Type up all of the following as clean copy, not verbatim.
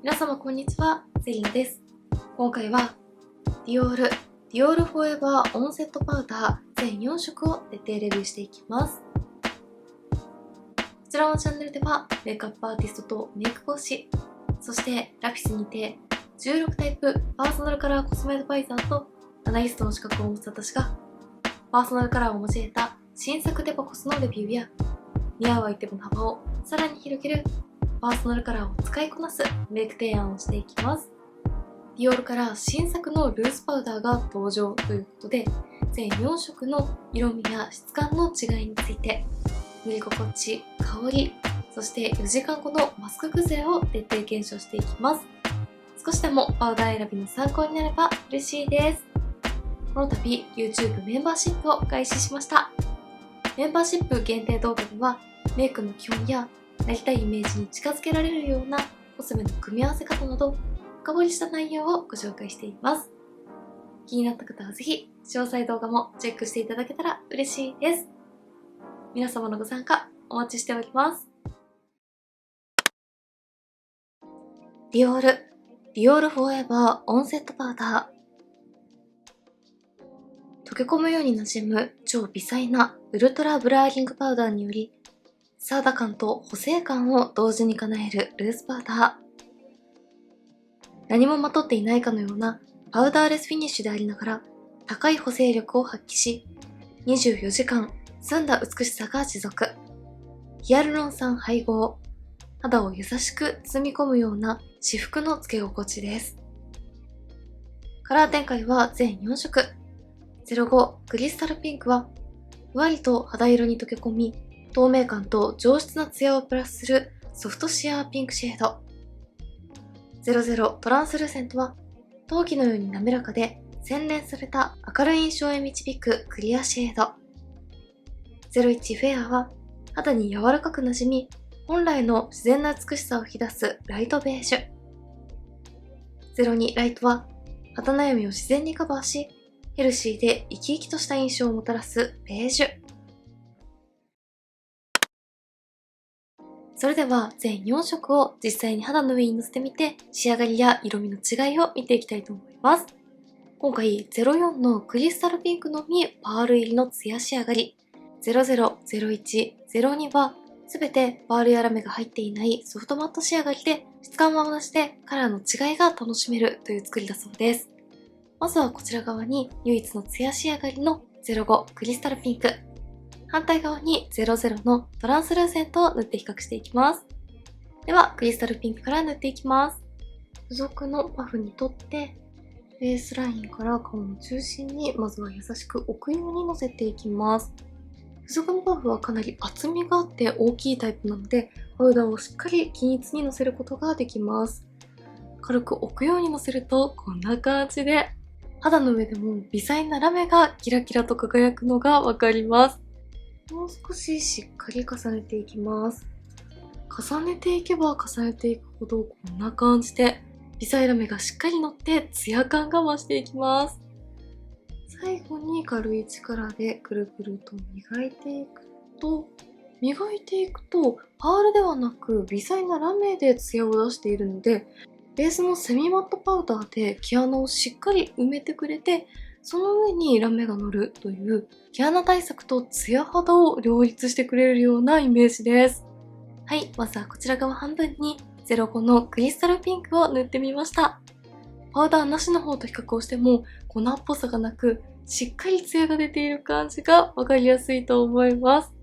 皆様こんにちは、セリナです。今回はディオールフォーエバーオンセットパウダー全4色を徹底レビューしていきます。こちらのチャンネルではメイクアップアーティストとメイク講師、そしてラピスにて16タイプパーソナルカラーコスメアドバイザーとアナリストの資格を持つ私がパーソナルカラーを交えた新作デパコスのレビューや似合うアイテムの幅をさらに広げるパーソナルカラーを使いこなすメイク提案をしていきます。ディオールから新作のルースパウダーが登場ということで、全4色の色味や質感の違いについて、塗り心地、香り、そして4時間後のマスク崩れを徹底検証していきます。少しでもパウダー選びの参考になれば嬉しいです。この度 YouTube メンバーシップを開始しました。メンバーシップ限定動画ではメイクの基本やなりたいイメージに近づけられるようなコスメの組み合わせ方など深掘りした内容をご紹介しています。気になった方はぜひ詳細動画もチェックしていただけたら嬉しいです。皆様のご参加お待ちしております。ディオールフォーエバーオンセットパウダー。溶け込むように馴染む超微細なウルトラブラーリングパウダーによりサーダ感と補正感を同時に叶えるルースパウダー。何もまとっていないかのようなパウダーレスフィニッシュでありながら高い補正力を発揮し、24時間澄んだ美しさが持続。ヒアルロン酸配合。肌を優しく包み込むような至福のつけ心地です。カラー展開は全4色。05クリスタルピンクはふわりと肌色に溶け込み、透明感と上質なツヤをプラスするソフトシアーピンクシェード。00トランスルーセントは陶器のように滑らかで洗練された明るい印象へ導くクリアシェード。01フェアは肌に柔らかく馴染み、本来の自然な美しさを引き出すライトベージュ。02ライトは肌悩みを自然にカバーし、ヘルシーで生き生きとした印象をもたらすベージュ。それでは全4色を実際に肌の上にのせてみて仕上がりや色味の違いを見ていきたいと思います。今回04のクリスタルピンクのみパール入りのツヤ仕上がり、00、01、02はすべてパールやラメが入っていないソフトマット仕上がりで質感は同じでカラーの違いが楽しめるという作りだそうです。まずはこちら側に唯一のツヤ仕上がりの05クリスタルピンク。反対側に00のトランスルーセントを塗って比較していきます。では、クリスタルピンクから塗っていきます。付属のパフにとって、ベースラインから顔の中心にまずは優しく置くようにのせていきます。付属のパフはかなり厚みがあって大きいタイプなので、パウダーをしっかり均一にのせることができます。軽く置くようにのせるとこんな感じで、肌の上でも微細なラメがキラキラと輝くのがわかります。もう少ししっかり重ねていきます。重ねていけば重ねていくほどこんな感じで微細ラメがしっかり乗ってツヤ感が増していきます。最後に軽い力でくるくると磨いていくとパールではなく微細なラメでツヤを出しているので、ベースのセミマットパウダーで毛穴をしっかり埋めてくれて、その上にラメが乗るという毛穴対策とツヤ肌を両立してくれるようなイメージです。はい、まずはこちら側半分に05のクリスタルピンクを塗ってみました。パウダーなしの方と比較をしても粉っぽさがなく、しっかりツヤが出ている感じがわかりやすいと思います。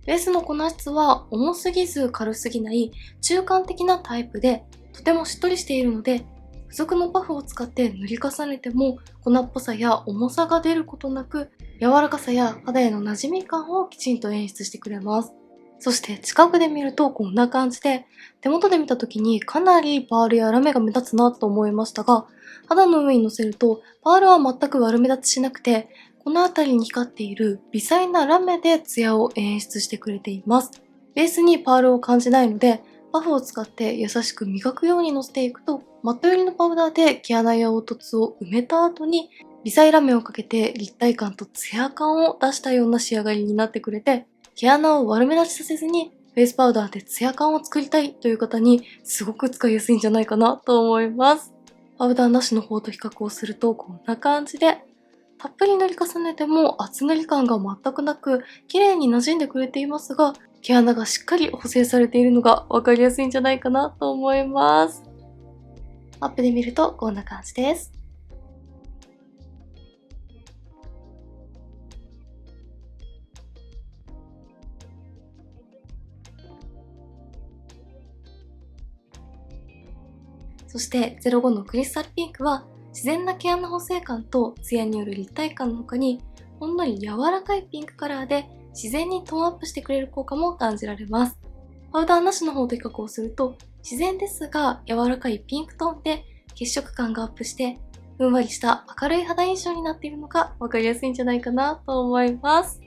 ベースの粉質は重すぎず軽すぎない中間的なタイプで、とてもしっとりしているので、付属のパフを使って塗り重ねても粉っぽさや重さが出ることなく、柔らかさや肌への馴染み感をきちんと演出してくれます。そして近くで見るとこんな感じで、手元で見た時にかなりパールやラメが目立つなと思いましたが、肌の上に乗せるとパールは全く悪目立ちしなくて、この辺りに光っている微細なラメでツヤを演出してくれています。ベースにパールを感じないので、パフを使って優しく磨くようにのせていくと、マット寄りのパウダーで毛穴や凹凸を埋めた後に、微細ラメをかけて立体感とツヤ感を出したような仕上がりになってくれて、毛穴を悪目立ちさせずにフェイスパウダーでツヤ感を作りたいという方にすごく使いやすいんじゃないかなと思います。パウダーなしの方と比較をするとこんな感じで、たっぷり塗り重ねても厚塗り感が全くなく、綺麗に馴染んでくれていますが、毛穴がしっかり補正されているのがわかりやすいんじゃないかなと思います。アップで見るとこんな感じです。そして05のクリスタルピンクは自然な毛穴補正感とツヤによる立体感の他に、ほんのり柔らかいピンクカラーで自然にトーンアップしてくれる効果も感じられます。パウダーなしの方と比較をすると、自然ですが柔らかいピンクトーンで血色感がアップして、ふんわりした明るい肌印象になっているのがわかりやすいんじゃないかなと思います。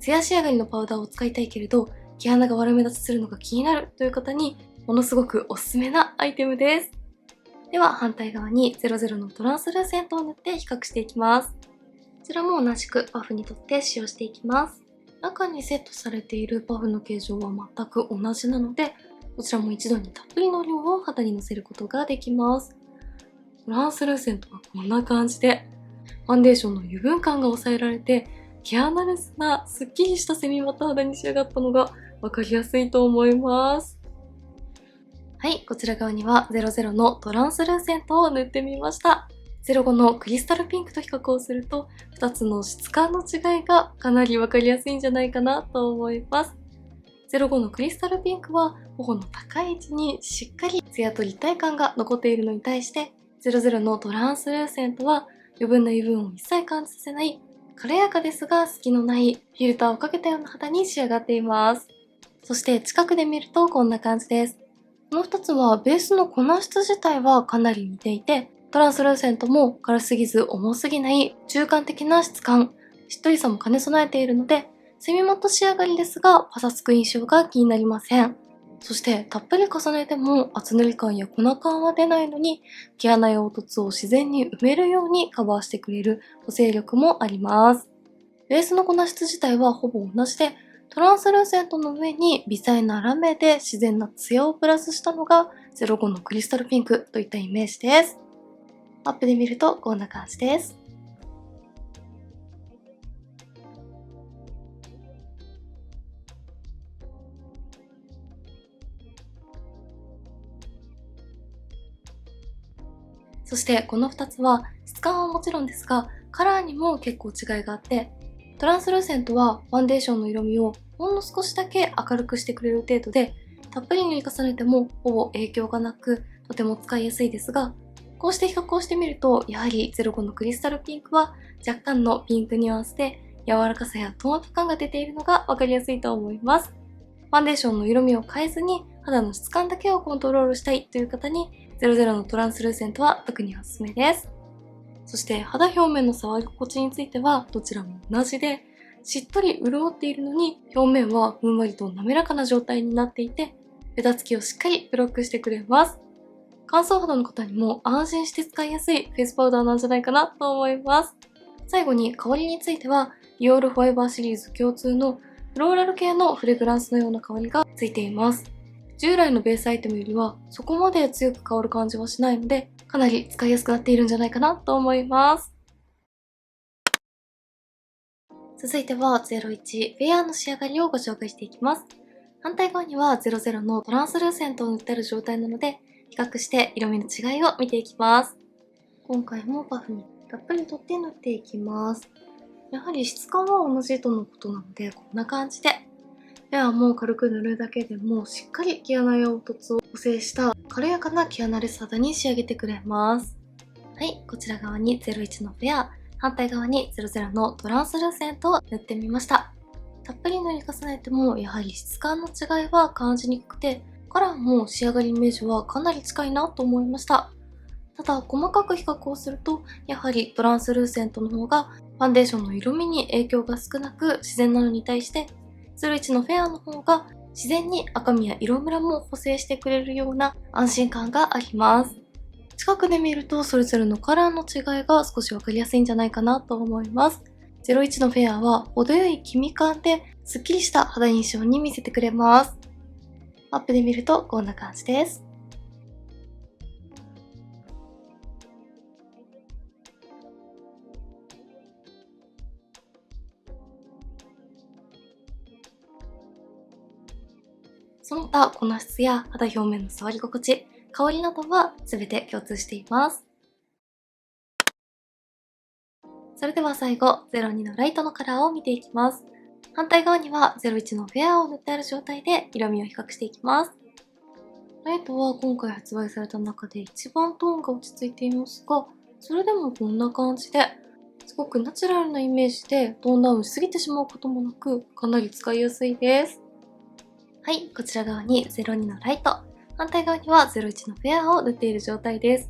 ツヤ仕上がりのパウダーを使いたいけれど、毛穴が悪目立ちするのが気になるという方に、ものすごくおすすめなアイテムです。では反対側に00のトランスルーセントを塗って比較していきます。こちらも同じくパフにとって使用していきます。中にセットされているパフの形状は全く同じなので、こちらも一度にたっぷりの量を肌にのせることができます。トランスルーセントはこんな感じで、ファンデーションの油分感が抑えられて、毛穴レスなスッキリしたセミマット肌に仕上がったのがわかりやすいと思います。はい、こちら側には00のトランスルーセントを塗ってみました。05のクリスタルピンクと比較をすると、2つの質感の違いがかなりわかりやすいんじゃないかなと思います。05のクリスタルピンクは頬の高い位置にしっかりツヤと立体感が残っているのに対して、00のトランスルーセントは余分な油分を一切感じさせない、軽やかですが隙のないフィルターをかけたような肌に仕上がっています。そして近くで見るとこんな感じです。この2つはベースの粉質自体はかなり似ていて、トランスルーセントも軽すぎず重すぎない中間的な質感、しっとりさも兼ね備えているので、セミマット仕上がりですがパサつく印象が気になりません。そしてたっぷり重ねても厚塗り感や粉感は出ないのに、毛穴や凹凸を自然に埋めるようにカバーしてくれる補正力もあります。ベースの粉質自体はほぼ同じで、トランスルーセントの上に微細なラメで自然なツヤをプラスしたのが05のクリスタルピンクといったイメージです。アップで見るとこんな感じです。そしてこの2つは質感はもちろんですが、カラーにも結構違いがあって、トランスルーセントはファンデーションの色味をほんの少しだけ明るくしてくれる程度で、たっぷり塗り重ねてもほぼ影響がなく、とても使いやすいですが、こうして比較をしてみると、やはり05のクリスタルピンクは若干のピンクニュアンスで柔らかさやトーンアップ感が出ているのがわかりやすいと思います。ファンデーションの色味を変えずに肌の質感だけをコントロールしたいという方に、00のトランスルーセントは特におすすめです。そして肌表面の触り心地についてはどちらも同じで、しっとり潤っているのに表面はふんわりと滑らかな状態になっていて、ベタつきをしっかりブロックしてくれます。乾燥肌の方にも安心して使いやすいフェイスパウダーなんじゃないかなと思います。最後に香りについては、ディオールファイバーシリーズ共通のフローラル系のフレグランスのような香りがついています。従来のベースアイテムよりはそこまで強く香る感じはしないので、かなり使いやすくなっているんじゃないかなと思います。続いては01フェアの仕上がりをご紹介していきます。反対側には00のトランスルーセントを塗ってある状態なので、比較して色味の違いを見ていきます。今回もパフにたっぷりとって塗っていきます。やはり質感は同じとのことなので、こんな感じで。ではもう軽く塗るだけでもしっかり毛穴や凹凸を補正した軽やかな毛穴レス肌に仕上げてくれます。はい、こちら側に01のフェア、反対側に00のトランスルーセントを塗ってみました。たっぷり塗り重ねてもやはり質感の違いは感じにくくて、カラーも仕上がりイメージはかなり近いなと思いました。ただ細かく比較をすると、やはりトランスルーセントの方がファンデーションの色味に影響が少なく自然なのに対して、01のフェアの方が自然に赤みや色ムラも補正してくれるような安心感があります。近くで見るとそれぞれのカラーの違いが少しわかりやすいんじゃないかなと思います。01のフェアは程よい黄身感ですっきりした肌印象に見せてくれます。アップで見るとこんな感じです。その他、粉質や肌表面の触り心地、香りなどは全て共通しています。それでは最後、02のライトのカラーを見ていきます。反対側には01のフェアを塗ってある状態で色味を比較していきます。ライトは今回発売された中で一番トーンが落ち着いていますが、それでもこんな感じで、すごくナチュラルなイメージでトーンダウンしすぎてしまうこともなく、かなり使いやすいです。はい、こちら側に02のライト、反対側には01のフェアを塗っている状態です。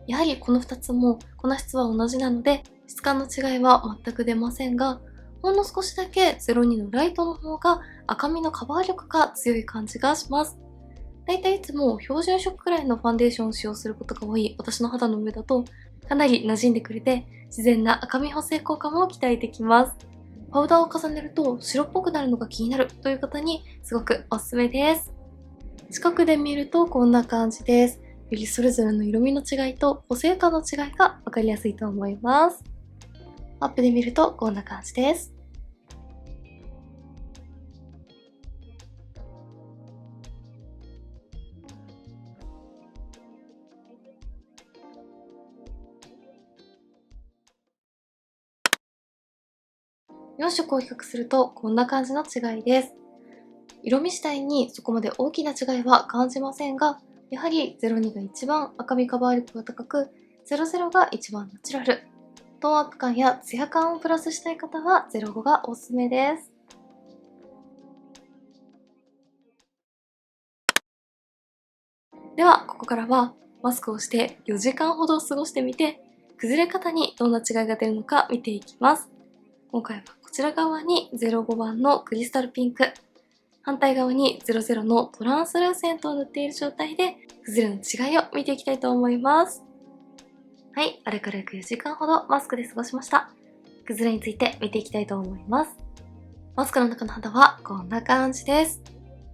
やはりこの2つも粉質は同じなので、質感の違いは全く出ませんが、ほんの少しだけ02のライトの方が赤みのカバー力が強い感じがします。だいたいいつも標準色くらいのファンデーションを使用することが多い私の肌の上だと、かなり馴染んでくれて自然な赤み補正効果も期待できます。パウダーを重ねると白っぽくなるのが気になるという方にすごくおすすめです。近くで見るとこんな感じです。よりそれぞれの色味の違いと補正感の違いがわかりやすいと思います。アップで見るとこんな感じです。4色を比較するとこんな感じの違いです。色味自体にそこまで大きな違いは感じませんが、やはり02が一番赤みカバー力が高く、00が一番ナチュラル。トーンアップ感やツヤ感をプラスしたい方は05がおすすめです。では、ここからはマスクをして4時間ほど過ごしてみて、崩れ方にどんな違いが出るのか見ていきます。今回はこちら側に05番のクリスタルピンク、反対側に00のトランスルーセントを塗っている状態で、崩れの違いを見ていきたいと思います。はい、あれから約4時間ほどマスクで過ごしました。崩れについて見ていきたいと思います。マスクの中の肌はこんな感じです。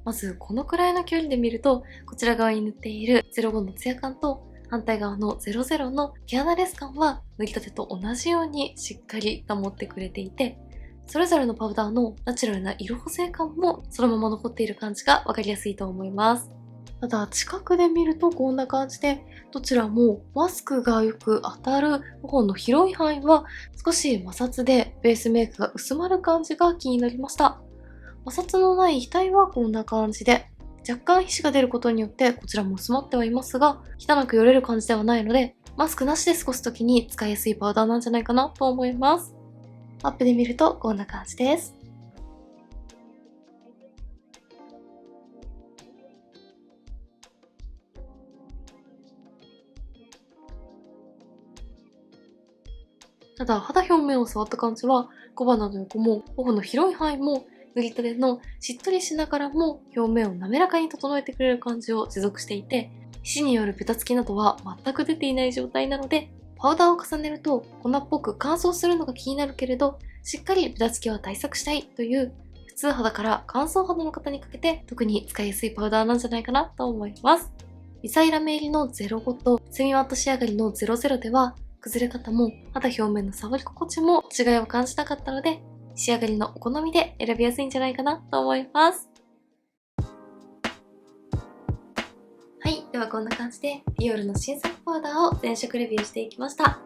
まずこのくらいの距離で見ると、こちら側に塗っている05のツヤ感と反対側の00の毛穴レス感は塗りたてと同じようにしっかり保ってくれていて、それぞれのパウダーのナチュラルな色補正感もそのまま残っている感じがわかりやすいと思います。ただ近くで見るとこんな感じで、どちらもマスクがよく当たる方の広い範囲は少し摩擦でベースメイクが薄まる感じが気になりました。摩擦のない額はこんな感じで、若干皮脂が出ることによってこちらも薄まってはいますが、汚くよれる感じではないので、マスクなしで過ごす時に使いやすいパウダーなんじゃないかなと思います。アップで見るとこんな感じです。ただ肌表面を触った感じは、小鼻の横も頬の広い範囲も塗りたてのしっとりしながらも表面を滑らかに整えてくれる感じを持続していて、皮脂によるベタつきなどは全く出ていない状態なので、パウダーを重ねると粉っぽく乾燥するのが気になるけれど、しっかりベタつきは対策したいという普通肌から乾燥肌の方にかけて特に使いやすいパウダーなんじゃないかなと思います。微細ラメ入りの05とセミマット仕上がりの00では、崩れ方も肌表面の触り心地も違いを感じなかったので、仕上がりのお好みで選びやすいんじゃないかなと思います。はい、ではこんな感じでディオールの新作パウダーを全色レビューしていきました。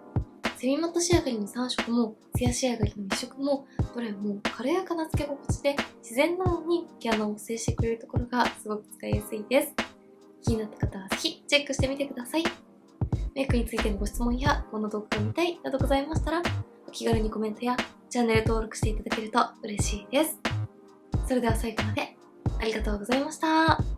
セミマット仕上がりの3色もツヤ仕上がりの1色もどれも軽やかなつけ心地で自然なのに毛穴を補正してくれるところがすごく使いやすいです。気になった方はぜひチェックしてみてください。メイクについてのご質問やこの動画が見たいなどございましたら、お気軽にコメントやチャンネル登録していただけると嬉しいです。それでは最後までありがとうございました。